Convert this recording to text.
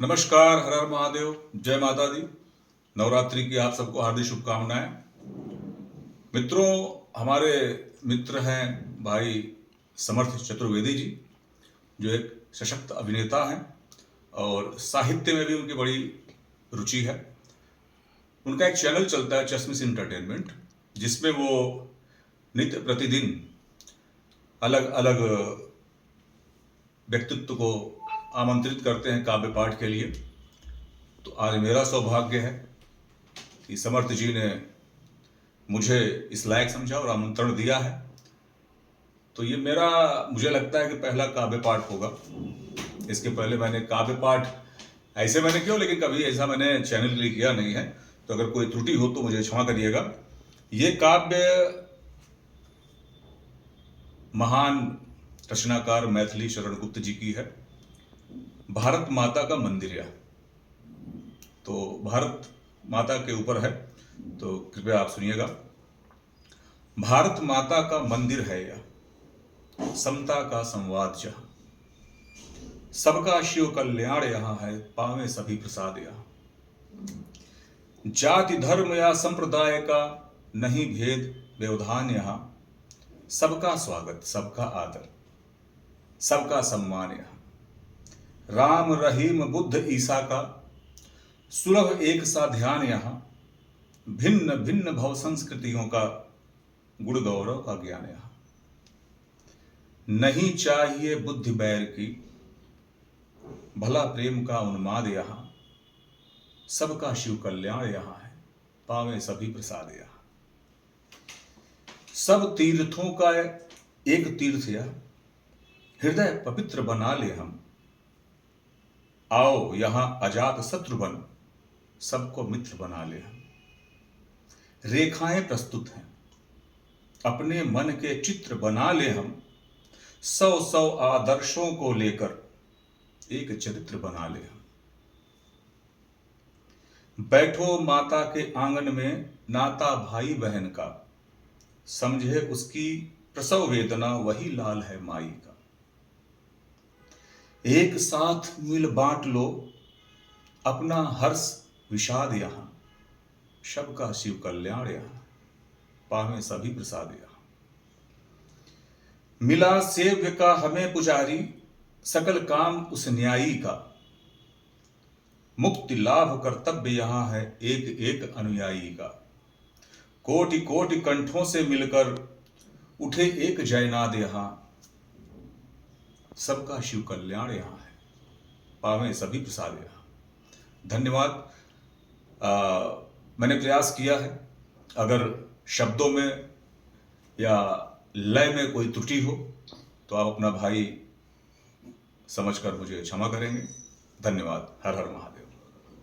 नमस्कार, हर हर महादेव, जय माता दी। नवरात्रि की आप सबको हार्दिक शुभकामनाएं। मित्रों, हमारे मित्र हैं भाई समर्थ चतुर्वेदी जी, जो एक सशक्त अभिनेता हैं और साहित्य में भी उनकी बड़ी रुचि है। उनका एक चैनल चलता है चश्मिश एंटरटेनमेंट, जिसमें वो नित्य प्रतिदिन अलग अलग व्यक्तित्व को आमंत्रित करते हैं काव्य पाठ के लिए। तो आज मेरा सौभाग्य है कि समर्थ जी ने मुझे इस लायक समझा और आमंत्रण दिया है। तो ये मुझे लगता है कि पहला काव्य पाठ होगा। इसके पहले मैंने काव्य पाठ ऐसे मैंने किया, लेकिन कभी ऐसा मैंने चैनल के लिए किया नहीं है। तो अगर कोई त्रुटि हो तो मुझे क्षमा करिएगा। ये काव्य महान रचनाकार मैथिली शरण गुप्त जी की है, भारत माता का मंदिर है। तो भारत माता के ऊपर है, तो कृपया आप सुनिएगा। भारत माता का मंदिर है यह, समता का संवाद जहां, सबका शिव कल्याण यहां है, पावे सभी प्रसाद यहां। जाति धर्म या संप्रदाय का नहीं भेद व्यवधान यहां, सबका स्वागत सबका आदर सबका सम्मान यहां। राम रहीम बुद्ध ईसा का सुलभ एक सा ध्यान यहां, भिन्न भिन्न भव संस्कृतियों का गुण गौरव का ज्ञान यहां। नहीं चाहिए बुद्धि बैर की, भला प्रेम का उन्माद यहां, सबका शिव कल्याण यहां है, पावे सभी प्रसाद यहां। सब तीर्थों का एक तीर्थ यह, हृदय पवित्र बना ले हम। आओ यहां अजात शत्रु बन, सबको मित्र बना ले हम। रेखाएं प्रस्तुत हैं, अपने मन के चित्र बना ले हम। सौ सौ आदर्शों को लेकर एक चरित्र बना ले हम। बैठो माता के आंगन में नाता भाई बहन का, समझे उसकी प्रसव वेदना वही लाल है माई का। एक साथ मिल बांट लो अपना हर्ष विषाद यहां, सबका शिव कल्याण यहां, पावे सभी प्रसाद यहां। मिला सेव्य का हमें पुजारी, सकल काम उस न्यायी का। मुक्ति लाभ कर्तव्य यहां है, एक एक अनुयायी का। कोटि कोटि कंठों से मिलकर उठे एक जयनाद यहां, सबका शिव कल्याण यहां है, पावे सभी प्रसाद यहां। धन्यवाद। मैंने प्रयास किया है, अगर शब्दों में या लय में कोई त्रुटि हो तो आप अपना भाई समझकर मुझे क्षमा करेंगे। धन्यवाद। हर हर महादेव।